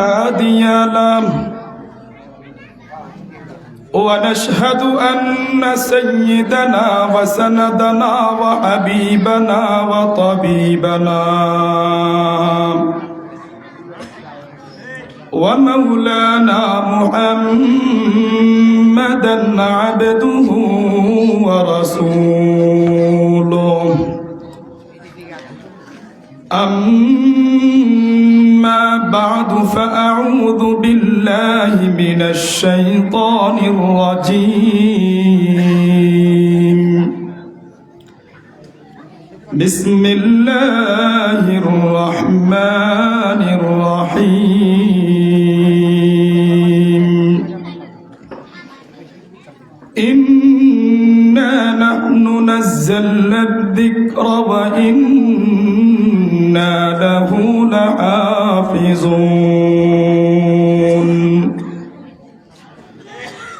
هادي له ونشهد أن سيدنا وسندنا وحبيبنا وطبيبنا ومولانا محمدا عبده ورسوله أما بعد فأعوذ بالله من الشيطان الرجيم بسم الله الرحمن الرحيم إنا نحن نزلنا الذكر وإنا له لحافظون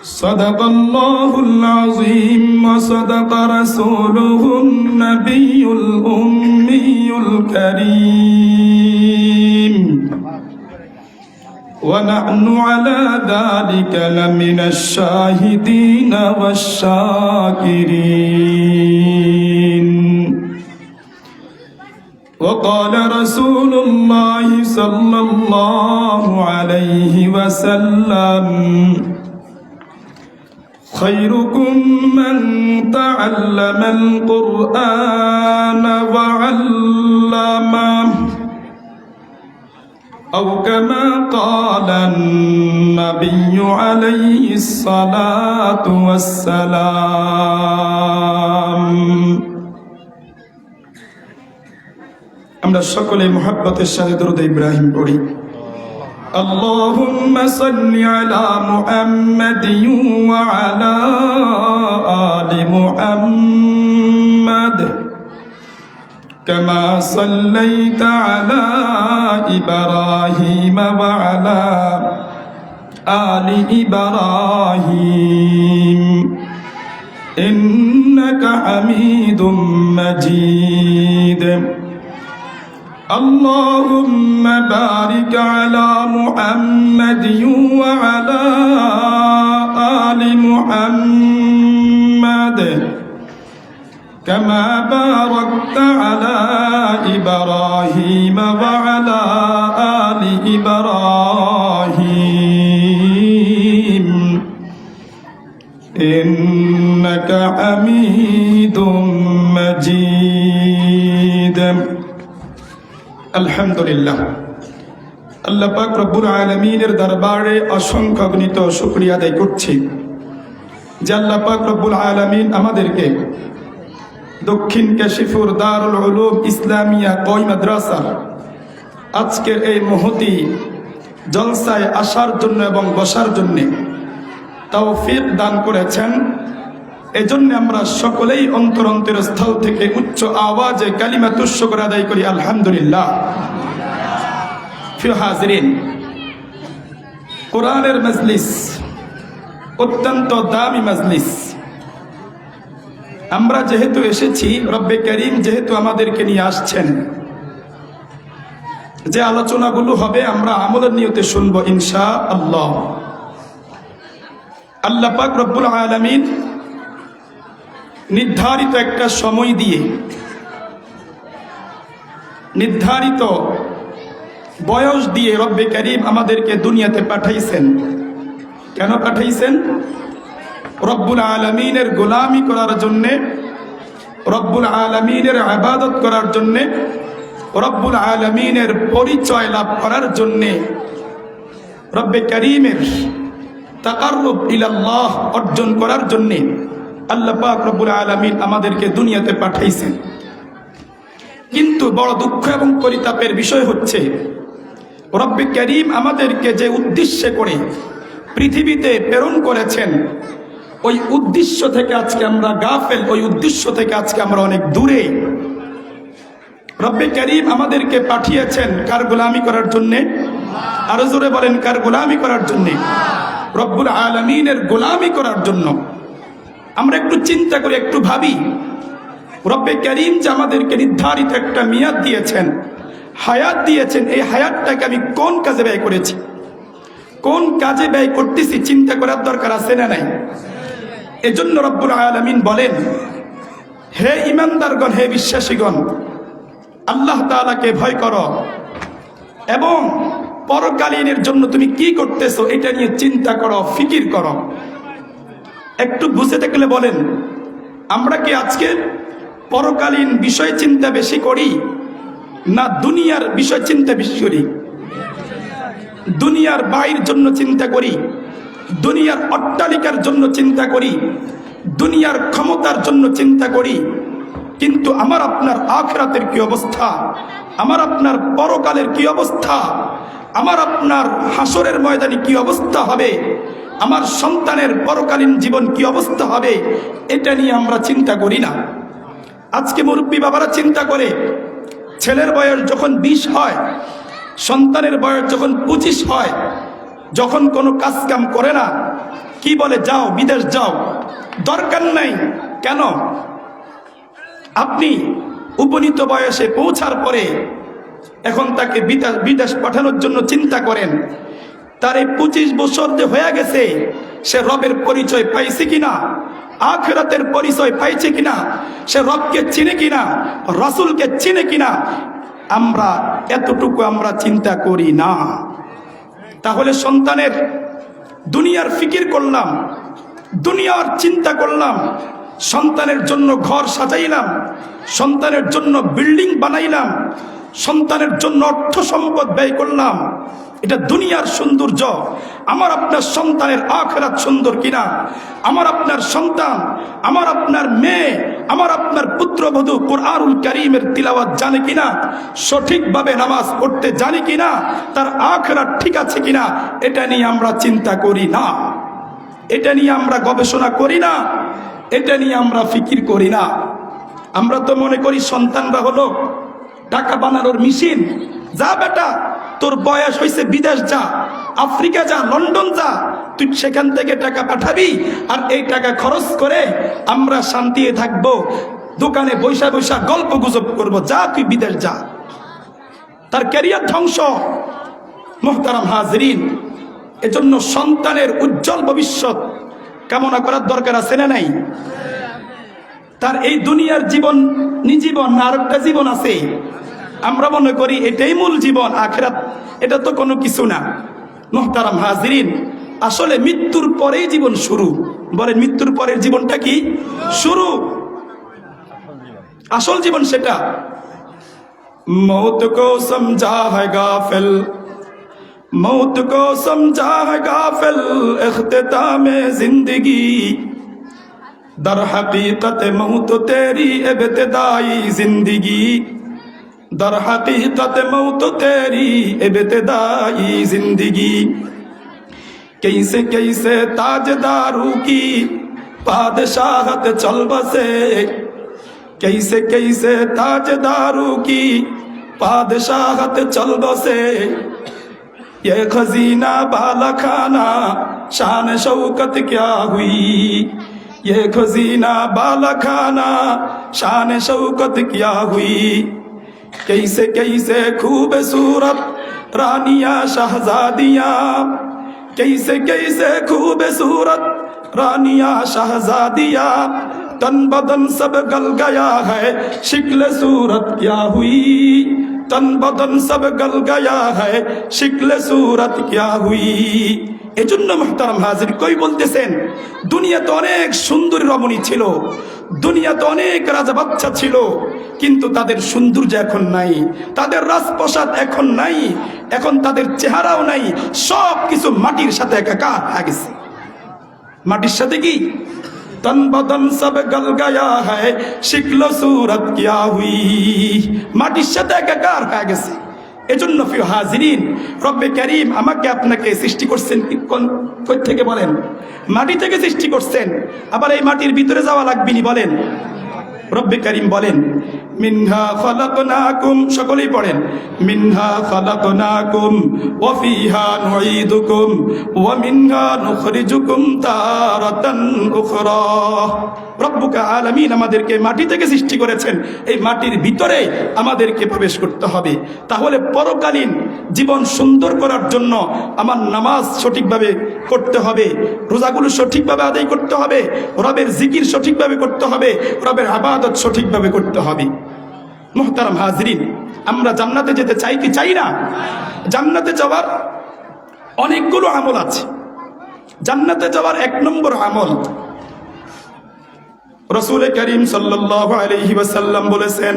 صدق الله العظيم وصدق رسوله النبي الأمي الكريم ونحن على ذلك لمن الشاهدين والشاكرين وقال رسول الله صلى الله عليه وسلم خيركم من تعلم القرآن وعلمه أو كما قال النبي عليه الصلاة والسلام আমরা সকলে মুহাব্বতের সাথে দরুদ ইব্রাহিম পড়ি اللهم صل على محمد وعلى آل محمد كما صليت على إبراهيم وعلى آل إبراهيم إنك حميد مجيد اللهم بارك على محمد وعلى آل محمد كما باركت على إبراهيم وعلى آل إبراهيم إنك حميد مجيد আলহামদুলিল্লাহ আল্লাহ পাক রব্বুল আলামিনের দরবারে অসংখ্য গণিত শুকরিয়া আদায় করছি যে আল্লাহ পাক রব্বুল আলামিন আমাদেরকে দক্ষিণ কাশিপুর দারুল উলুম ইসলামিয়া কওমি মাদ্রাসা আজকের এই মহতি জলসায় আসার জন্য এবং বসার জন্য তৌফিক দান করেছেন। এজন্য আমরা সকলেই অন্তরের স্থল থেকে উচ্চ আওয়াজে কালিমাতুশ শুকর আদায় করি আলহামদুলিল্লাহ। প্রিয় হাজিরিন, কোরআনের মজলিস অত্যন্ত দামি মজলিস। আমরা যেহেতু এসেছি, রব্বে করিম যেহেতু আমাদেরকে নিয়ে আসছেন, যে আলোচনাগুলো হবে আমরা আমলের নিয়তে শুনবো ইনশাআল্লাহ। আল্লাহ পাক রব্বুল আলামিন নির্ধারিত একটা সময় দিয়ে, নির্ধারিত বয়স দিয়ে রব্বে করিম আমাদেরকে দুনিয়াতে পাঠাইছেন। কেন পাঠাইছেন? রব্বুল আলামিনের গোলামি করার জন্যে, রব্বুল আলামিনের ইবাদত করার জন্যে, রব্বুল আলামিনের পরিচয় লাভ করার জন্যে, রব্বে করিমের তাকাররুব ইলাল্লাহ অর্জন করার জন্যে আল্লাহ পাক রব্বুল আলামিন আমাদেরকে দুনিয়াতে পাঠাইছেন। কিন্তু বড় দুঃখ এবং পরিতাপের বিষয় হচ্ছে, রব্বে করিম আমাদেরকে যে উদ্দেশ্যে করে পৃথিবীতে প্রেরণ করেছেন, ওই উদ্দেশ্য থেকে আজকে আমরা গাফেল, ওই উদ্দেশ্য থেকে আজকে আমরা অনেক দূরে। রব্বে করিম আমাদেরকে পাঠিয়েছেন কার গোলামি করার জন্যে? আরো জোরে বলেন, কার গোলামি করার জন্যে? রব্বুল আলামিনের গোলামি করার জন্য। আমরা একটু চিন্তা করি, একটু ভাবি, রব্বে করিম যে আমাদেরকে নির্ধারিত একটা মেয়াদ দিয়েছেন, হায়াত দিয়েছেন, এই হায়াতটাকে আমি কোন কাজে ব্যয় করেছি, কোন কাজে ব্যয় করতেছি চিন্তা করার দরকার আছে না নাই? এজন্য রব্বুল আলামিন বলেন, হে ঈমানদারগণ, হে বিশ্বাসীগণ, আল্লাহ তাআলাকে ভয় করো এবং পরকালীনের জন্য তুমি কি করতেছো এটা নিয়ে চিন্তা করো, ফিকির করো। একটু বুঝে থাকলে বলেন, আমরা কি আজকে পরকালীন বিষয় চিন্তা বেশি করি না দুনিয়ার বিষয় চিন্তা বেশি করি? দুনিয়ার বাড়ির জন্য চিন্তা করি, দুনিয়ার অট্টালিকার জন্য চিন্তা করি, দুনিয়ার ক্ষমতার জন্য চিন্তা করি, কিন্তু আমার আপনার আখিরাতের কি অবস্থা, আমার আপনার পরকালের কি অবস্থা, আমার আপনার হাসরের ময়দানে কি অবস্থা হবে, আমার সন্তানের পরকালীন জীবন কি অবস্থা হবে, এটা নিয়ে আমরা চিন্তা করি না। আজকে মুরব্বী বাবারা চিন্তা করে, ছেলের বয়স যখন 20 হয়, সন্তানের বয়স যখন 25 হয়, যখন কোনো কাজ কাম করে না, কি বলে, যাও বিদেশ যাও, দরকার নাই। কেন? আপনি উপনীত বয়সে পৌঁছার পরে এখন তাকে বিদেশ পাঠানোর জন্য চিন্তা করেন। তার এই 25 বছর যে হয়ে গেছে, সে রবের পরিচয় পাইছে কিনা, আখিরাতের পরিচয় পাইছে কিনা, সে রবকে চিনে কিনা, রাসূলকে চিনে কিনা, আমরা এতটুকু আমরা চিন্তা করি না। তাহলে সন্তানের দুনিয়ার ফিকির করলাম, দুনিয়ার চিন্তা করলাম, সন্তানের জন্য ঘর সাজাইলাম, সন্তানের জন্য বিল্ডিং বানাইলাম, সন্তানের জন্য অর্থ সম্পদ ব্যয় করলাম, এটা দুনিয়ার সৌন্দর্য। আমার আপনার সন্তানের আখিরাত সুন্দর কিনা, আমার আপনার সন্তান, আমার আপনার মেয়ে, আমার আপনার পুত্রবধূ কুরআনুল কারীমের তিলাওয়াত জানে কিনা, সঠিকভাবে নামাজ পড়তে জানে কিনা, তার আখিরাত ঠিক আছে কিনা, এটা নিয়ে আমরা চিন্তা করি না, এটা নিয়ে আমরা গবেষণা করি না, এটা নিয়ে আমরা ফিকির করি না। আমরা তো মনে করি সন্তানরা হলো টাকা বানানোর মেশিন। যা বেটা, তোর বয়স হয়েছে, বিদেশ যা, আফ্রিকা যা, লন্ডন যা, তুই সেখান থেকে টাকা পাঠাবি, আর এই টাকা খরচ করে আমরা শান্তিতে থাকবো, দোকানে বৈশা বৈশা গল্প গুজব করবো, যা তুই বিদেশ যা। তার ক্যারিয়ার ধ্বংস। মুহতারাম হাজরিন, এজন্য সন্তানের উজ্জ্বল ভবিষ্যৎ কামনা করার দরকার আছে না নাই? তার এই দুনিয়ার জীবন নিজীবন না আরেকটা জীবন আছে? আমরা মনে করি এটাই মূল জীবন, আখিরাত এটা তো কোনো কিছু না। মুহতারাম হাজরিন, আসলে মৃত্যুর পরেই জীবন শুরু। বলেন, মৃত্যুর পরের জীবনটা কি? শুরু। আসল জীবন সেটা। मौत को समझा है गाफिल, मौत को समझा है गाफिल, इख्तिताम जिंदगी, दर हकीकत मौत तेरी इब्तिदाई जिंदगी, दर हकीकत मौत तेरी इब्तिदाई जिंदगी। कैसे कैसे ताजदारू की बादशाहत चल बसे, कैसे कैसे ताजदारू की बादशाहत चल बसे, ये खजीना बाला खाना शान शौकत क्या हुई, ये खजीना बाला खाना शान शौकत क्या हुई। कैसे कैसे खूबसूरत रानिया शहजादियाँ, कैसे कैसे खूबसूरत रानिया शहजादियाँ, तन बदन सब गल गया है, शिक्ल सूरत क्या हुई, तन बदन सब गल गया है, शिक्ल सूरत क्या हुई। এজন্য মুহতারাম হাজির, কই বলতেছেন দুনিয়াতে অনেক সুন্দরী রমণী ছিল, দুনিয়াতে অনেক রাজা বাচ্চা ছিল, কিন্তু তাদের সৌন্দর্য এখন নাই, তাদের রাজপ্রাসাদ এখন নাই, এখন তাদের চেহারাও নাই, সব কিছু মাটির সাথে একাকার হয়ে গেছে। মাটির সাথে কি? तन बदन सब गल गया है, शिक्ल सूरत क्या हुई। মাটির সাথে একাকার হয়ে গেছে। এজন্য প্রিয় হাজিরিন, রব্বে কারীম আমাকে আপনাকে সৃষ্টি করছেন কই থেকে বলেন? মাটি থেকে সৃষ্টি করছেন। আবার এই মাটির ভিতরে যাওয়া লাগবে নি বলেন? রব্বে কারীম বলেন, মিনহা খালাকনাকুম, সকলেই পড়েন, মিনহা খালাকনাকুম ওয়া ফিহা নুঈদুকুম ওয়া মিনহা নুখরিজুকুম তারাতান উখরা। রব্বুল আলামিন আমাদেরকে মাটি থেকে সৃষ্টি করেছেন, এই মাটির ভিতরে আমাদেরকে প্রবেশ করতে হবে। তাহলে পরকালীন জীবন সুন্দর করার জন্য আমার নামাজ সঠিকভাবে করতে হবে, রোজাগুলো সঠিকভাবে আদায় করতে হবে, রবের জিকির সঠিকভাবে করতে হবে, রবের ইবাদত সঠিকভাবে করতে হবে। মুহতারাম হাজরিন, আমরা জান্নাতে যেতে চাই কি চাই না? জান্নাতে যাওয়ার অনেকগুলো আমল আছে। জান্নাতে যাওয়ার 1 নম্বর আমল, রাসূল করিম সাল্লাল্লাহু আলাইহি ওয়াসাল্লাম বলেছেন,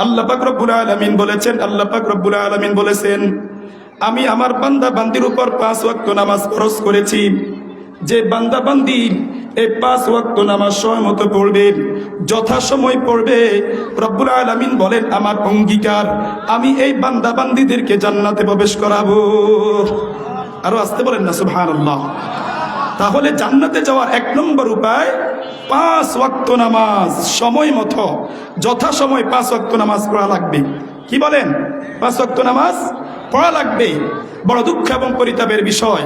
আল্লাহ পাক রব্বুল আলামিন বলেছেন, আল্লাহ পাক রব্বুল আলামিন বলেছেন, আমি আমার বান্দা বান্দির উপর 5 ওয়াক্ত নামাজ ফরজ করেছি। যে বান্দা বান্দি এই 5 ওয়াক্ত নামাজ সময় মতো পড়বে, যথাসময় পড়বে, রব্বুল আলামিন বলেন আমার অঙ্গীকার, আমি এই বান্দা বান্দিদেরকে জান্নাতে প্রবেশ করাবো। আরো আসতে বলেন না সুবহানাল্লাহ। তাহলে জান্নাতে যাওয়ার 1 নম্বর উপায় 5 ওয়াক্ত নামাজ সময় মতো যথাসময় 5 ওয়াক্ত নামাজ পড়া লাগবে। কি বলেন? 5 ওয়াক্ত নামাজ পড়া লাগবে। বড় দুঃখ এবং পরিতাপের বিষয়,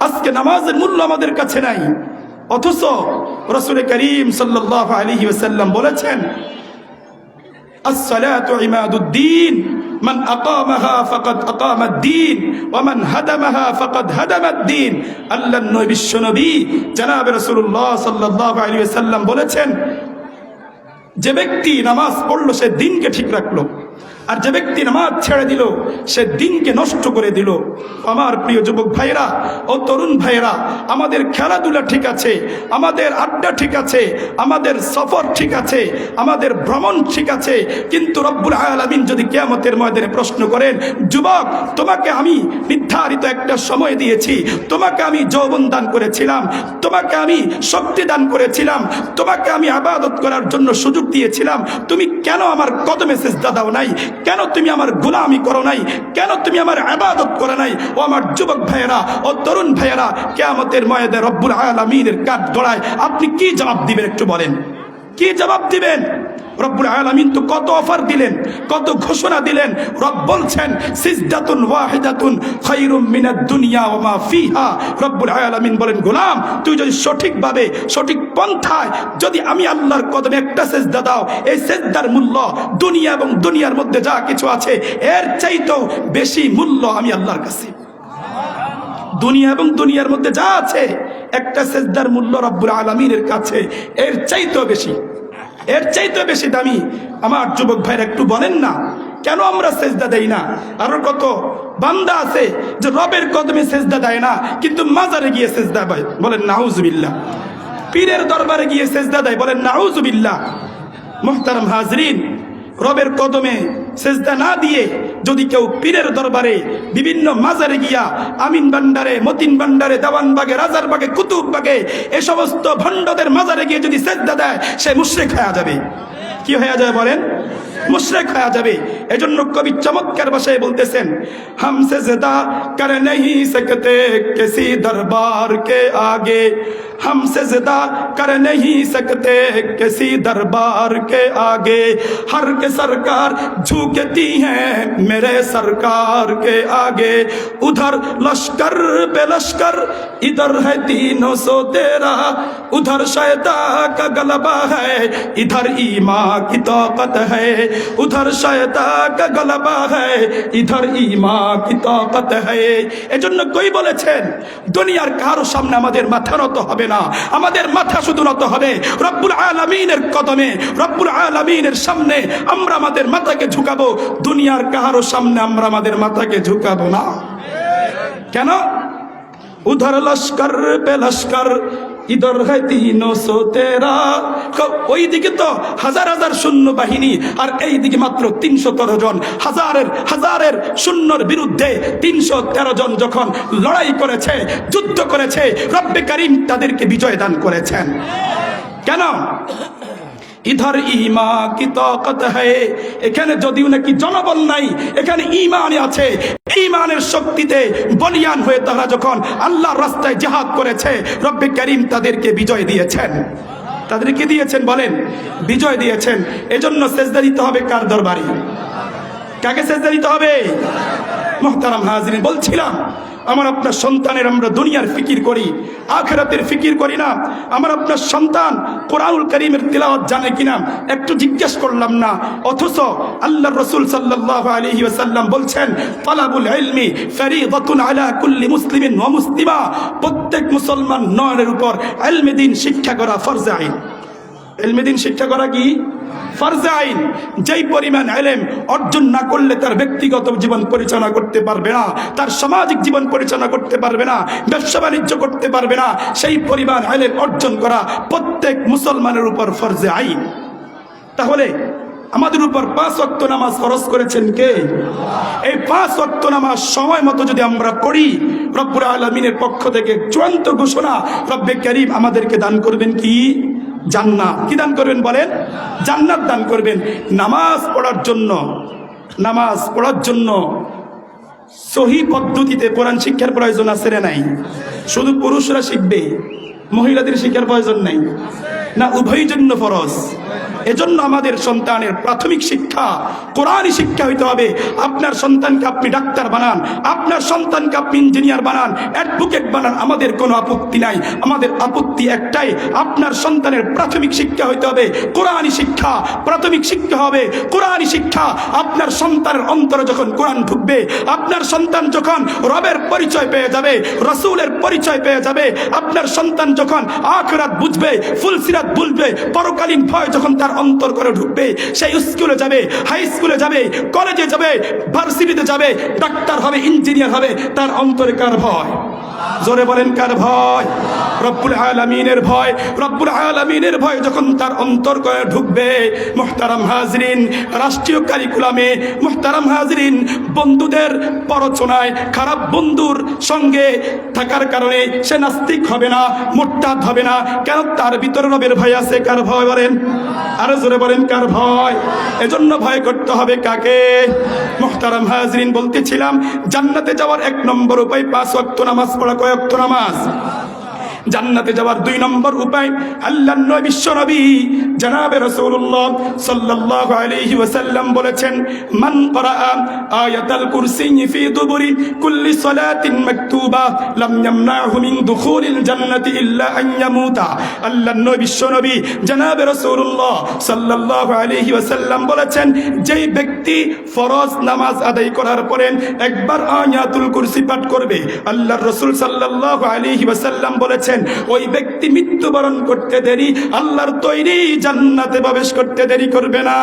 আজকে নামাজের মূল্য আমাদের কাছে নাই, অথচ রাসূল করিম সাল্লাল্লাহু আলাইহি ওয়াসাল্লাম বলেছেন, as-salatu imaduddin man aqamaha faqad aqama ad-din wa man hadamaha faqad hadama ad-din। আল্লাহর নবী বিশ্বনবী জনাব রাসূলুল্লাহ সাল্লাল্লাহু আলাইহি ওয়াসাল্লাম বলেছেন, যে ব্যক্তি নামাজ পড়লো সে দিনকে ঠিক রাখলো, আর যে ব্যক্তি নামাজ ছেড়ে দিল সে দিনকে নষ্ট করে দিল। আমার প্রিয় যুবক ভাইরা ও তরুণ ভাইরা, আমাদের খেলাধুলা ঠিক আছে, আমাদের আড্ডা ঠিক আছে, আমাদের সফর ঠিক আছে, আমাদের ভ্রমণ ঠিক আছে, কিন্তু রব্বুল আলামিন যদি কিয়ামতের ময়দানে প্রশ্ন করেন, যুবক তোমাকে আমি নির্ধারিত একটা সময় দিয়েছি, তোমাকে আমি যৌবন দান করেছিলাম, তোমাকে আমি শক্তি দান করেছিলাম, তোমাকে আমি ইবাদত করার জন্য সুযোগ দিয়েছিলাম, তুমি কেন আমার কদমে সিজদা দাও নাই? কেন তুমি আমার গোলামি করো নাই? কেন তুমি আমার ইবাদত করো নাই? ও আমার যুবক ভাইয়েরা ও তরুণ ভাইয়েরা, কিয়ামতের ময়দানে রব্বুল আলামিনের কাঠ গড়ায় আপনি কি জবাব দিবেন? একটু বলেন, কি জবাব দিবেন? রব্বুল আলামিন তো কত অফার দিলেন, কত ঘোষণা দিলেন। রব বলছেন, সিজদাতুন ওয়াহিদাতুন খায়রুম মিনাদ দুনিয়া ওয়া মা ফিহা। রব্বুল আলামিন বলেন, গোলাম তুই যদি সঠিকভাবে সঠিক পন্থায় যদি আমি আল্লাহর কদমে একটা সিজদা দাও, এই সিজদার মূল্য দুনিয়া এবং দুনিয়ার মধ্যে যা কিছু আছে এর চাইতেও বেশি মূল্য আমি আল্লাহর কাছে। দুনিয়া এবং দুনিয়ার মধ্যে যা আছে একটা সিজদার মূল্য রব্বুল আলামিনের কাছে এর চাইতেও বেশি, এর চাইতে বেশি দামি। আমার যুবক ভাইরা একটু বলেন না, কেন আমরা সেজদা দেই না? আরো কত বান্দা আছে যে রবের কদমে সেজদা দেয় না, কিন্তু মাজারে গিয়ে সেজদা দেয়, বলেন নাউজুবিল্লাহ। পীরের দরবারে গিয়ে সেজদা দেয়, বলেন নাউজুবিল্লাহ। মুহতারাম হাজরিন, রবের কদমে সেজদা না দিয়ে যদি কেউ পীরের দরবারে বিভিন্ন মাজারে গিয়া আমিন ভান্ডারে, মতিন ভান্ডারে, দেওয়ানবাগে, রাজারবাগে, কুতুববাগে এ সমস্ত ভণ্ডদের মাজারে গিয়ে যদি সেজদা দেয়, সে মুশরিক হয়ে যাবে। কি হয়ে যাবে বলেন? মুশরিক হয়ে যাবে। এজন্য কবি চমৎকার ভাষায় বলতেছেন, হাম সেজদা কর नहीं सकते किसी दरबार के आगे, हम सेजदा कर नहीं सकते किसी दरबार के आगे, हर के सरकार झुकती हैं मेरे सरकार के आगे, उधर लश्कर पे लश्कर इधर है 313, उधर शैतान का गलबा है इधर ईमान की ताकत है, उधर शैतान का गलबा है इधर ईमान की ताकत है। এজন্য কই বলেছেন, দুনিয়ার কারো সামনে আমাদের মাথা নত হবে না, আমাদের মাথা শুধু নত হবে রব্বুল আলামিনের কদমে, রব্বুল আলামিনের সামনে আমরা আমাদের মাথাকে ঝুঁকাবো। দুনিয়ার কারো সামনে আমরা আমাদের মাথাকে ঝুঁকাবো না। কেন? উধর লস্কর পে লস্কর ইধর है 313, ওই দিকে তো হাজার হাজার সৈন্য বাহিনী, আর এই দিকে মাত্র 313 জন। হাজারের সৈন্যর বিরুদ্ধে 313 জন যখন লড়াই করেছে, যুদ্ধ করেছে, রব্বে কারীম তাদেরকে বিজয় দান করেছেন। কেন? ইধর ইমা কি তাকত হ্যায়, এখানে যদিও নাকি জনবল নাই, এখানে ঈমান আছে। ঈমানের শক্তিতে বলিয়ান হয়ে তারা যখন আল্লাহর রাস্তায় জিহাদ করেছে, রব্বে কারীম তাদেরকে বিজয় দিয়েছেন। তাদেরকে দিয়েছেন বলেন, বিজয় দিয়েছেন। এজন্য সেজদা দিতে হবে কার দরবারে? কাকে সেজদা দিতে হবে? মুহতারাম হাজিরিন, বলছিলাম আমার আপনার সন্তানের আমরা দুনিয়ার ফিকির করি, আখিরাতের ফিকির করি না। আমার আপনার সন্তান কোরআনুল কারীমের তিলাওয়াত জানে কিনা একটু জিজ্ঞেস করলাম না, অথচ আল্লাহর রাসূল সাল্লাল্লাহু আলাইহি ওয়াসাল্লাম বলছেন, তালাবুল ইলমি ফরিদাতুন আলা কুল্লি মুসলিমিন ওয়া মুসলিমা, প্রত্যেক মুসলমান নয়নের উপর ইলমে দ্বীন শিক্ষা করা ফরজ আইন। ইলমে দ্বীন শিক্ষা করা কি ফরজ আইন। যেই পরিমাণ ইলম অর্জন না করলে তার ব্যক্তিগত জীবন পরিচালনা করতে পারবে না, তার সামাজিক জীবন পরিচালনা করতে পারবে না, ব্যবসা বাণিজ্য করতে পারবে না, সেই পরিমাণ ইলম অর্জন করা প্রত্যেক মুসলমানের উপর ফরজ আইন। তাহলে আমাদের উপর 5 ওয়াক্ত নামাজ ফরজ করেছেন কে? এই 5 ওয়াক্ত নামাজ সময় মতো যদি আমরা পড়ি, রব্বুল আলামিনের পক্ষ থেকে চূড়ান্ত ঘোষণা, রব্বে কারীম আমাদেরকে দান করবেন কি? জান্নাত। কি দান করবেন বলেন? জান্নাত দান করবেন। নামাজ পড়ার জন্য সহি পদ্ধতিতে কোরআন শিক্ষার প্রয়োজন আছে না নাই? শুধু পুরুষরা শিখবে, মহিলাদের শিক্ষার প্রয়োজন নাই না? উভয়ের জন্য ফরজ। এজন্য আমাদের সন্তানের প্রাথমিক শিক্ষা কোরআনী শিক্ষা হইতে হবে। আপনার সন্তানকে আপনি ডাক্তার বানান, আপনার সন্তানকে আপনি ইঞ্জিনিয়ার বানান, অ্যাডভোকেট বানান, আমাদের কোনো আপত্তি নাই। আমাদের আপত্তি একটাই, আপনার সন্তানের প্রাথমিক শিক্ষা হইতে হবে কোরআনী শিক্ষা। প্রাথমিক শিক্ষা হবে কোরআনী শিক্ষা। আপনার সন্তানের অন্তরে যখন কোরআন ঢুকবে, আপনার সন্তান যখন রবের পরিচয় পেয়ে যাবে, রাসূলের পরিচয় পেয়ে যাবে, আপনার সন্তান যখন আখিরাত বুঝবে, ফুলসিরাত বুঝবে, পরকালীন ভয় যখন তার অন্তর করে ঢুকবে, সেই স্কুলে যাবে, হাই স্কুলে যাবে, কলেজে যাবে, ভার্সিটিতে যাবে, ডাক্তার হবে, ইঞ্জিনিয়ার হবে, তার অন্তরে কার ভয়? জোরে বলেন কার ভয়? রব্বুল আলামিনের ভয়। রব্বুল আলামিনের ভয় যখন তার অন্তর করে ঢুকবে, মুহতারাম হাজরিন, রাষ্ট্রীয় কারিকুলামে, মুহতারাম হাজরিন, বন্ধুদের প্ররোচনায়, খারাপ বন্ধুর সঙ্গে থাকার কারণে সে নাস্তিক হবে না, মুরতাদ হবে না। কেন? তার ভিতরে রবের ভয় আছে। কার ভয় বলেন? আরো জোরে বলেন কার ভয়? এজন্য ভয় করতে হবে কাকে? মুহতারাম হাজরিন, বলতেছিলাম জান্নাতে যাওয়ার 1 নম্বর উপায় 5 ওয়াক্ত নামাজ পড়া। কয় ওয়াক্ত নামাজ? জান্নাতে যাওয়ার 2 নম্বর উপায়, আল্লাহর নবী, বিশ্ব নবী জনাবে রাসূলুল্লাহ সাল্লাল্লাহু আলাইহি ওয়াসাল্লাম বলেছেন, মান ক্বারাআ আয়াতাল কুরসি ফি দুবুরি কুল্লি সালাতিন মাকতুবা লাম ইয়ামনাহু মিন দুখুলিল জান্নাতি ইল্লা আন ইয়ামুতা। আল্লাহর নবী, বিশ্ব নবী জনাবে রাসূলুল্লাহ সাল্লাল্লাহু আলাইহি ওয়াসাল্লাম বলেছেন, যেই ব্যক্তি ফরজ নামাজ আদায় করার পরে একবার আয়াতুল কুরসি পাঠ করবে, আল্লাহর রাসূল সাল্লাল্লাহু আলাইহি ওয়াসাল্লাম বলেছেন, ওই ব্যক্তি মৃত্যুবরণ করতে দেরি, আল্লাহর তৈরি জান্নাতে প্রবেশ করতে দেরি করবে না।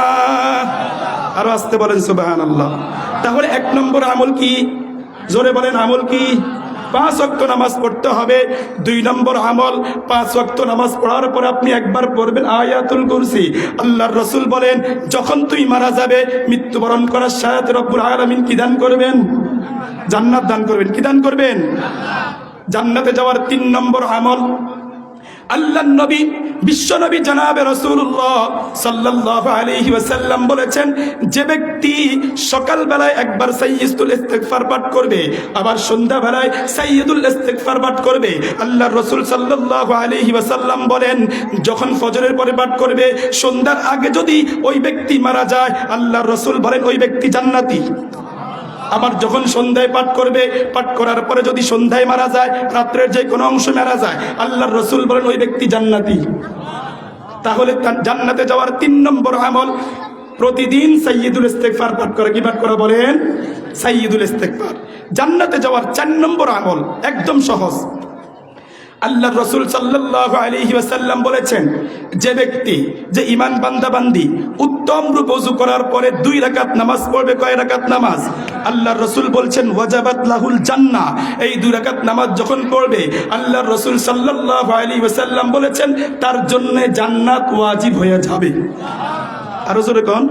আরো আসতে বলেন সুবহানাল্লাহ। তাহলে 1 নম্বর আমল কি? জোরে বলেন আমল কি? 5 ওয়াক্ত নামাজ পড়তে হবে। 2 নম্বর আমল, 5 ওয়াক্ত নামাজ পড়ার পর আপনি একবার পড়বেন আয়াতুল কুরসি। আল্লাহর রাসূল বলেন, যখন তুমি মারা যাবে, মৃত্যুবরণ করার সাথে রব্বুল আলামিন কি দান করবেন? জান্নাত দান করবেন। কি দান করবেন? জান্নাতে যাওয়ার 3 নম্বর আমল, আল্লাহর নবী, বিশ্ব নবী জনাবে রাসূলুল্লাহ সাল্লাল্লাহু আলাইহি ওয়াসাল্লাম বলেছেন, যে ব্যক্তি সকাল বেলায় একবার সাইয়্যিদুল ইস্তিগফার পাঠ করবে, আবার সন্ধ্যা বেলায় সাইয়্যিদুল ইস্তিগফার পাঠ করবে, আল্লাহর রাসূল সাল্লাল্লাহু আলাইহি ওয়াসাল্লাম বলেন, যখন ফজরের পরে পাঠ করবে, সন্ধ্যার আগে যদি ওই ব্যক্তি মারা যায়, আল্লাহর রাসূল বলেন ওই ব্যক্তি জান্নাতি। আবার যখন সন্ধ্যায় পাঠ করবে, পাঠ করার পরে যদি সন্ধ্যায় মারা যায়, রাত্রের যে কোনো অংশ মারা যায়, আল্লাহর রাসূল বলেন ওই ব্যক্তি জান্নাতি। তাহলে জান্নাতে যাওয়ার 3 নম্বর আমল, প্রতিদিন সাইয়্যিদুল ইস্তিগফার পাঠ করা। কি পাঠ করা বলেন? সাইয়্যিদুল ইস্তিগফার। জান্নাতে যাওয়ার 4 নম্বর আমল একদম সহজ। আল্লাহর রাসূল সাল্লাল্লাহু আলাইহি ওয়াসাল্লাম বলেছেন, যে ব্যক্তি, যে ঈমান বান্দাবান্দি উত্তম রূপ ওযু করার পরে 2 রাকাত নামাজ পড়বে। কয় রাকাত নামাজ? আল্লাহর রাসূল বলছেন, ওয়াজাবাত লাহুল জান্নাহ। এই 2 রাকাত নামাজ যখন পড়বে, আল্লাহর রাসূল সাল্লাল্লাহু আলাইহি ওয়াসাল্লাম বলেছেন, তার জন্য জান্নাত ওয়াজিব হয়ে যাবে। আরো জোরে কোন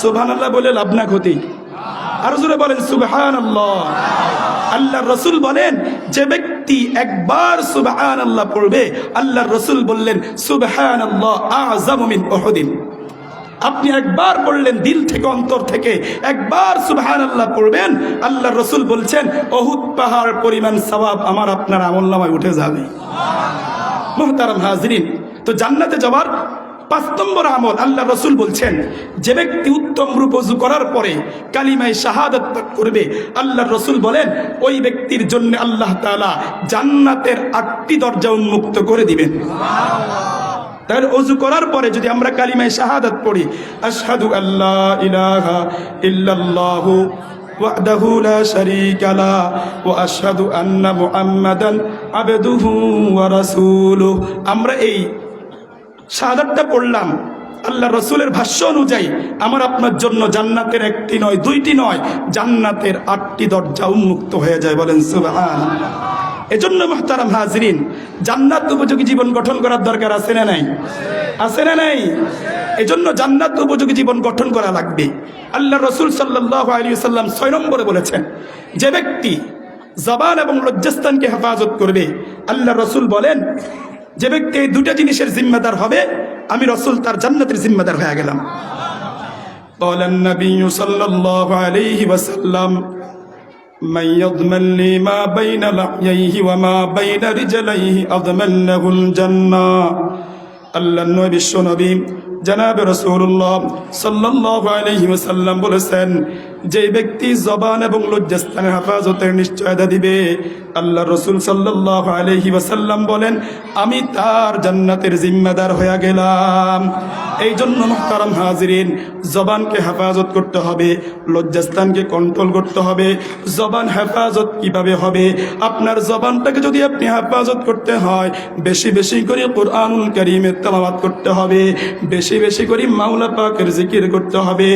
সুবহানাল্লাহ বলে লাভ না ক্ষতি? আরো জোরে বলেন সুবহানাল্লাহ। আল্লাহর রাসূল বলেন, যে ব্যক্তি একবার সুবহানাল্লাহ পড়বে, আল্লাহর রাসূল বললেন, সুবহানাল্লাহ আ'যামু মিন উহুদিন। আপনি একবার পড়লেন, দিল থেকে, অন্তর থেকে একবার সুবহানাল্লাহ পড়বেন, আল্লাহর রাসূল বলছেন উহুদ পাহাড় পরিমাণ সওয়াব আমার আপনার আমলনামায় উঠে যাবে। মুহতারাম হাজরিন, তো জান্নাতে যাওয়ার 5 নম্বর আমল আল্লাহ রসুল বলছেন, যে ব্যক্তি উত্তম রূপ ওযু করার পরে কালিমায়ে শাহাদাত পাঠ করবে, আল্লাহ রসুল বলেন ওই ব্যক্তির জন্য আল্লাহ তাআলা জান্নাতের 8টি দরজা উন্মুক্ত করে দিবেন। তাহলে ওযু করার পরে যদি আমরা কালিমায়ে শাহাদাত পড়ি, আশহাদু আল্লা ইলাহা ইল্লাল্লাহু ওয়াহদাহু লা শারীকা লা ওয়া আশহাদু আন্না মুহাম্মাদান আবদুহু ওয়া রাসূলুহু, আমরা এই শাহাদাতটা পড়লাম, আল্লাহ রসুলের ভাষ্য অনুযায়ী আমার আপনার জন্য জান্নাতের 1টি নয় 2টি নয়, জান্নাতের 8টি দরজা উন্মুক্ত হয়ে যায়। বলেন সুবহানাল্লাহ। এজন্য মুহতারাম হাজরিন, জান্নাত উপযোগী জীবন গঠন করার দরকার আছে না নাই? আছে না নাই? এজন্য জান্নাত উপযোগী জীবন গঠন করা লাগবে। আল্লাহ রসুল সাল্লাল্লাহু আলাইহি ওয়াসাল্লাম 6 নম্বরে বলেছেন, যে ব্যক্তি জবান এবং লজ্জাস্থানকে হেফাজত করবে, আল্লাহ রসুল বলেন যে ব্যক্তি এই 2টা জিনিসের জিম্মাদার হবে, আমি রসুল তার জান্নাতের জিম্মাদার হয়ে গেলাম। قال النبي صلى الله عليه وسلم من يضمن لي ما بين لحييه وما بين رجليه أضمن له الجنة। আল্লাহ নবী বিশ্ব নবী জনাবে রাসূলুল্লাহ সাল্লাল্লাহু আলাইহি ওয়াসাল্লাম বলেছেন, যে ব্যক্তি জবান এবং লজ্জাস্থানের হেফাজতের নিশ্চয়তা দিবে, আল্লাহ রসুল সাল্লাল্লাহু আলাইহি ওয়াসাল্লাম বলেন আমি তার জান্নাতের জিম্মাদার হয়ে গেলাম। এই জন্য মুহতারাম হাজিরিন, জবানকে হেফাজত করতে হবে, লজ্জাস্থানকে কন্ট্রোল করতে হবে। জবান হেফাজত কিভাবে হবে? আপনার জবানটাকে যদি আপনি হেফাজত করতে হয়, বেশি বেশি করে কুরআনুল কারীমের তেলাওয়াত করতে হবে, বেশি বেশি করে মাওলা পাকের জিকির করতে হবে,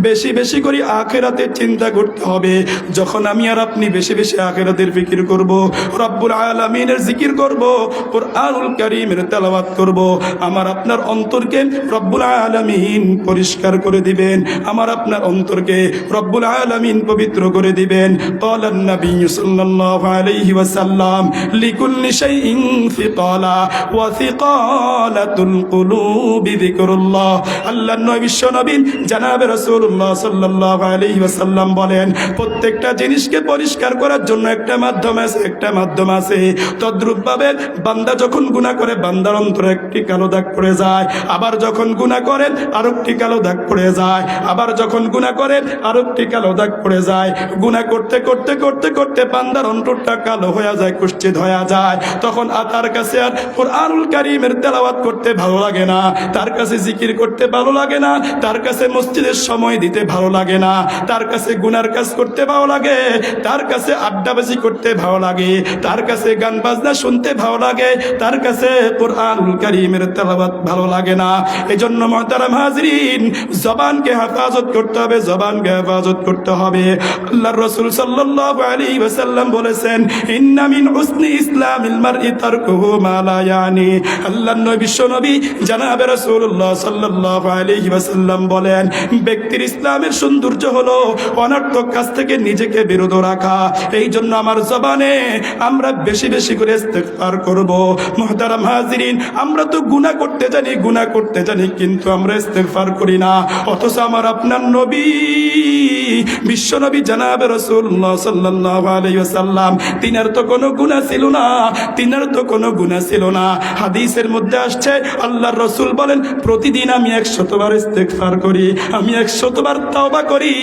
বেশি বেশি করে আখিরাতের চিন্তা করতে হবে। যখন আমি আর আপনি বেশি বেশি আখিরাতের ফিকির করব, রব্বুল আলামিনের জিকির করব, কুরআনুল কারীমের তেলাওয়াত করব, আমার আপনার অন্তরকে রব্বুল আলামিন পরিষ্কার করে দিবেন, আমার আপনার অন্তরকে রব্বুল আলামিন পবিত্র করে দিবেন। ক্বালা নবী সাল্লাল্লাহু আলাইহি ওয়াসাল্লাম লিকুল্লি শাইইন ফিকালা ওয়া ফিকালাতুল কুলুবি যিকরুল্লাহ। আল্লাহর নবী বিশ্ব নবী জনাবে রাসূলুল্লাহ সাল্লাল্লাহু আলাইহি ওয়াসাল্লাম বলেন, প্রত্যেকটা জিনিসকে পরিষ্কার করার জন্য একটা মাধ্যম আছে, একটা মাধ্যম আছে। তদ্রূপভাবে বান্দা যখন গুনাহ করে, বান্দার অন্তরে একটি কালো দাগ পড়ে যায়, আবার যখন গুনাহ করেন আরেকটি কালো দাগ পড়ে যায়, আবার যখন গুনাহ করেন আরেকটি কালো দাগ পড়ে যায়। গুনাহ করতে করতে করতে করতে বান্দার অন্তরটা কালো হয়ে যায়, কুষ্ঠিত হয়ে যায়। তখন তার কাছে আর কুরআনুল কারীমের তেলাওয়াত করতে ভালো লাগে না, তার কাছে জিকির করতে ভালো লাগে না, তার কাছে মসজিদের সময় দিতে ভালো লাগে না, তার কাছে গুনার কাজ করতে ভালো লাগে, তার কাছে আড্ডাবাজি করতে ভালো লাগে, তার কাছে গান বাজনা শুনতে ভালো লাগে, তার কাছে কুরআনুল কারীমের তেলাওয়াত ভালো লাগে না। এজন্য মুহতারাম হাজরিন, জবানকে হেফাজত করতে হবে, জবানকে হেফাজত করতে হবে। আল্লাহর রাসূল সাল্লাল্লাহু আলাইহি ওয়াসাল্লাম বলেছেন, ইন্না মিন হুসনি ইসলামিল মারই তারকুহু মা লা ইয়ানি। আল্লাহর নবী বিশ্ব নবী জনাবে রাসূলুল্লাহ সাল্লাল্লাহু আলাইহি ওয়াসাল্লাম বলেন, ব্যক্তির ইসলামের সৌন্দর্য হলো অনর্থক কাজ থেকে নিজেকে বিরত রাখা। এই জন্য আমার জবানে আমরা বেশি বেশি করে ইস্তেগফার করব। মুহতারাম হাজিরিন, আমরা তো গুনাহ করতে জানি, গুনাহ করতে জানি, কিন্তু আমরা ইস্তেগফার করি না। অথচ আমার আপনার নবী বিশ্ব নবী জনাবে রাসূলুল্লাহ সাল্লাল্লাহু আলাইহি ওয়াসাল্লাম, তিনার তো কোনো গুনাহ ছিল না, তিনার তো কোনো গুনাহ ছিল না। হাদিসের মধ্যে আসছে আল্লাহর রাসূল বলেন, প্রতিদিন আমি 100 বার ইস্তেগফার করি, আমি 100 বার তওবা করি।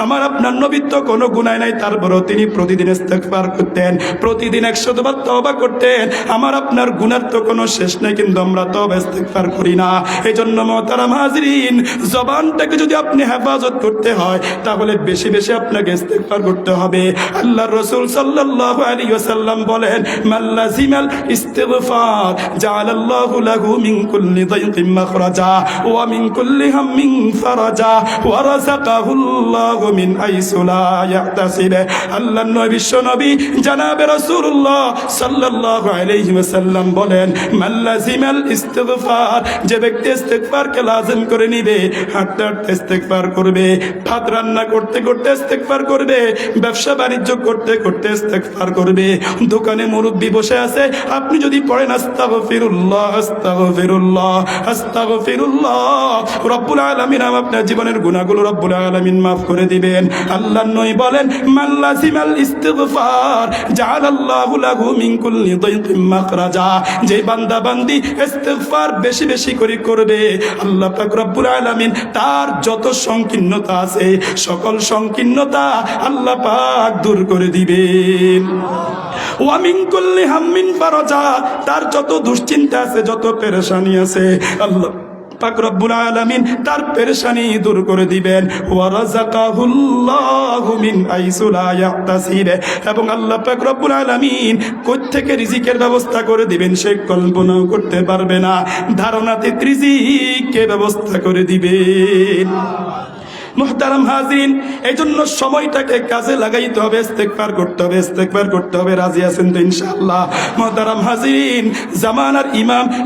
আমার আপনার নবীর তো কোনো গুনাহ নাই, তারপরও তিনি প্রতিদিন ইস্তেগফার করতেন, প্রতিদিন 100 বার তওবা করতেন। আমার আপনার গুনার তো কোনো শেষ নাই, কিন্তু আমরা তওবা ইস্তেগফার করি না। এজন্য মুহতারাম হাজিরিন, জবানটাকে যদি আপনি হেফাজত করতে হয়, তাহলে বেশি বেশি আপনাকে ইস্তেগফার করতে হবে। আল্লাহর রাসূল সাল্লাল্লাহু আলাইহি ওয়াসাল্লাম বলেন, মাল্লাজিমাল ইস্তিগফার জাআলাল্লাহু লাহু মিন কুল্লি দাইকিন মাখরাজা ওয়া মিন কুল্লি হাম্মিন ফারাজা ওয়া রাযাকাহুল্লাহু মিন হাইসু লা ইয়াহতাসিব। আল্লাহর নবী বিশ্ব নবী জনাবে রাসূলুল্লাহ সাল্লাল্লাহু আলাইহি ওয়াসাল্লাম বলেন, মাল্লাজিমাল ইস্তিগফার, যে ব্যক্তি ইস্তেগফারকে লাজিম করে নিবে, হাঁটতে হাঁটতে ইস্তেগফার করবে, ভাত রান্না করতে করতে ইস্তেগফার করবে, ব্যবসা বাণিজ্য করতে করতে ইস্তেগফার করবে, দোকানে মুরব্বি বসে আছে, আপনি যদি পড়েন আস্তাগফিরুল্লাহ আস্তাগফিরুল্লাহ আস্তাগফিরুল্লাহ, রব্বুল আলামিন আপনার জীবনের গুনাহগুলো রব্বুল আলামিন মাফ করে দিবেন। আল্লাহর নবী বলেন, মান লাজিমাল ইস্তিগফার জাআলাল্লাহু লাহু মিন কুল্লি দাইকিন মাখরাজা। যে বান্দা বান্দি ইস্তিগফার বেশি বেশি করে করবে, আল্লাহ পাক রব্বুল আলামিন তার যত সংকীর্ণতা আছে সকল সংকীর্ণতা আল্লাহ পাক দূর করে দিবেন। ওয়া মিন কুল্লি হাম্মিন ফারাজা, তার যত দুশ্চিন্তা আছে, যত পেরেশানি আছে, আল্লাহ পাক রব্বুল আলামিন তার পেরেশানি দূর করে দিবেন। ওয়া রাযাকাহুল্লাহু মিন আইসু লা ইয়াহতাসিব, এবং আল্লাহ পাক রব্বুল আলামিন কোথা থেকে রিজিকের ব্যবস্থা করে দিবেন সে কল্পনাও করতে পারবে না। ধারণাতীত রিজিকের ব্যবস্থা করে দিবেন। মুহতারাম হাজিরিন, এই জন্য সময়টাকে কাজে লাগাইতে হবে, ইস্তেগফার করতে হবে, ইস্তেগফার করতে হবে। রাজি আছেন তো ইনশাআল্লাহ? মুহতারাম হাজিরিন, জামানার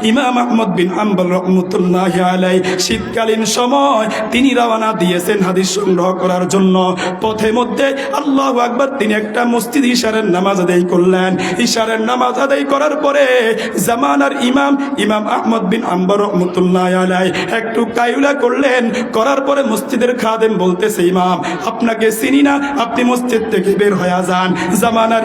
ইমাম আহমদ বিন হাম্বল রাহমাতুল্লাহি আলাইহি শীতকালীন সময় তিনি রওনা দিয়েছেন হাদিস সংগ্রহ করার জন্য। পথে মধ্যে আল্লাহু আকবার, তিনি একটা মসজিদ ইশারের নামাজ আদায় করলেন। ইশারের নামাজ আদায় করার পরে জামানার ইমাম আহমদ বিন হাম্বল রাহমাতুল্লাহি আলাইহি একটু কায়ুলা করলেন। করার পরে মসজিদের খাদেম বলতেছে, ইমাম আপনাকে চিনি না, আপনি মসজিদ থেকে বের হয়ে যান। জামানার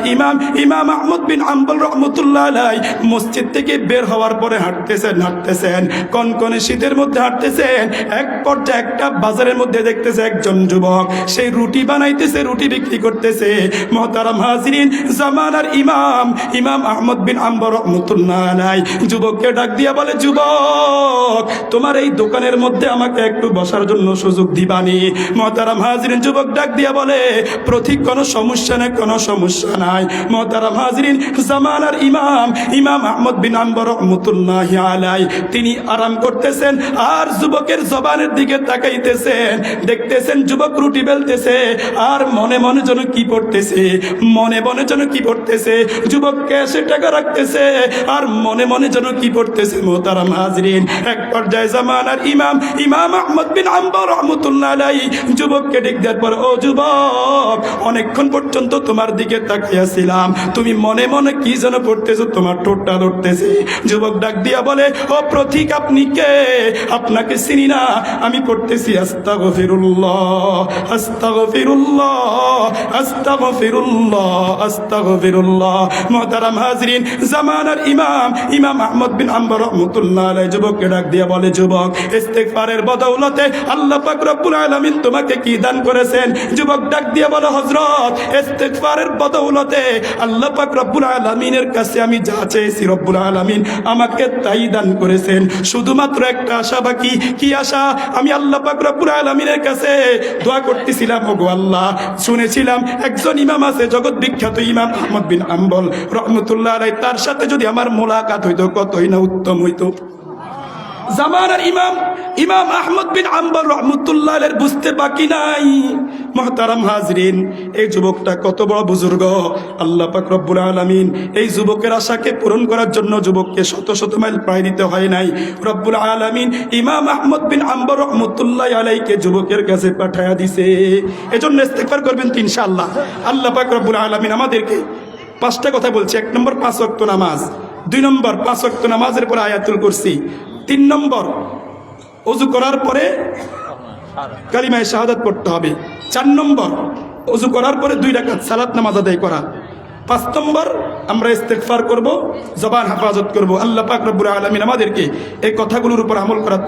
ইমাম আহমদ বিন হাম্বল রাহমাতুল্লাহি আলাইহি মসজিদ থেকে বের হওয়ার পরে হাঁটতেছেন কনকনে শীতের মধ্যে হাঁটতেছেন। এক পর্যায়ে একটা বাজারের মধ্যে দেখতেছে একজন যুবক, সেই রুটি বানাইতেছে, রুটি বিক্রি করতেছে। মুহতারাম হাজিরিন, জামানার ইমাম আহমদ বিন হাম্বল রাহমাতুল্লাহি আলাইহি যুবককে ডাক দিয়া বলে, যুবক তোমার এই দোকানের মধ্যে আমাকে একটু বসার জন্য সুযোগ দিবানি? মুহতারাম হাজিরিন, যুবক ডাক দিয়া বলে, প্রতি কোনো সমস্যা নেই, কোনো সমস্যা নাই। মুহতারাম হাজিরিন, জামানার ইমাম আহমদ বিন হাম্বল রাহমাতুল্লাহি আলাইহি তিনি আরাম করতেছেন আর যুবকের জবানের দিকে তাকাইতেছেন। দেখতেছেন যুবক রুটি বেলতেছে আর মনে মনে যেন কি পড়তেছে, যুবক ক্যাশে টাকা রাখতেছে আর মনে মনে যেন কি পড়তেছে। মুহতারাম হাজিরিন, এক পর্যায়ে জামানার ইমাম আহমদ বিন হাম্বল রাহমাতুল্লাহি আলাইহি যুবককে ডেকে দেওয়ার পর, ও যুবক, অনেকক্ষণ পর্যন্ত তোমার দিকে তাকিয়েছিলাম, তুমি মনে মনে কি যেন পড়তেছো, তোমার ঠোঁটটা লড়তেছে। যুবক ডাক দিয়া বলে, ও প্রতীক আপনি কে? আপনাকে চিনি না। আমি পড়তেছি আস্তাগফিরুল্লাহ, আস্তাগফিরুল্লাহ, আস্তাগফিরুল্লাহ, আস্তাগফিরুল্লাহ। মুহতারাম হাজিরিন, জামানার ইমাম আহমদ বিন হাম্বল রাহমাতুল্লাহি আলাইহি যুবককে ডাক দিয়া বলে, যুবক ইস্তেগফারের বদৌলতে আল্লাহ পাক রব্বুল আলামিন তোমাকে কি দান করেছেন? যুবক ডাক দিয়া বলে, হযরত ইস্তেগফারের বদৌলতে আল্লাহ পাক রব্বুল আলামিনের কাছে আমি যা চেয়েছি রব্বুল আলামিন আমাকে তাই দান করেছেন। শুধুমাত্র একটা আশা বাকি। কি আশা? আমি আল্লাহ পাক রব্বুল আলামিনের কাছে দোয়া করতেছিলাম, ওগো আল্লাহ, শুনেছিলাম একজন ইমাম আছে জগৎ বিখ্যাত ইমাম আহমদ বিন হাম্বল রাহমাতুল্লাহি আলাইহি, তার সাথে যদি আমার মোলাকাত হইতো কতই না উত্তম হইতো। জামানার ইমাম আহমদ বিন হাম্বল রাহমাতুল্লাহি আলাইহি বুঝতে বাকি নাই। মুহতারাম হাজিরিন, এই যুবকটা কত বড় বুজুর্গ। আল্লাহ পাক রব্বুল আলামিন এই যুবকের আশাকে পূরণ করার জন্য যুবককে শত শত মাইল পাড়ি দিতে হয় নাই। রব্বুল আলামিন ইমাম আহমদ বিন হাম্বল রাহমাতুল্লাহি আলাইহিকে যুবকের কাছে পাঠায়া দিছে। এজন্য ইস্তেগফার করবেন তো ইনশাআল্লাহ। আল্লাহ পাক রব্বুল আলামিন আমাদেরকে পাঁচটা কথা বলছে। 1 নম্বর 5 ওয়াক্ত নামাজ, 2 নম্বর 5 ওয়াক্ত নামাজের পরে আয়াতুল কুরসি, 3 নম্বর ওযু করার পরে কালিমায়ে শাহাদাত পড়তে হবে, 4 নম্বর ওযু করার পরে 2 রাকাত সালাত নামাজ আদায় করা, 5 নম্বর আমরা ইস্তেগফার করব, জবান হেফাজত করব। আল্লাহ পাক রব্বুল আলামিন আমাদেরকে এই কথাগুলোর উপর আমল করার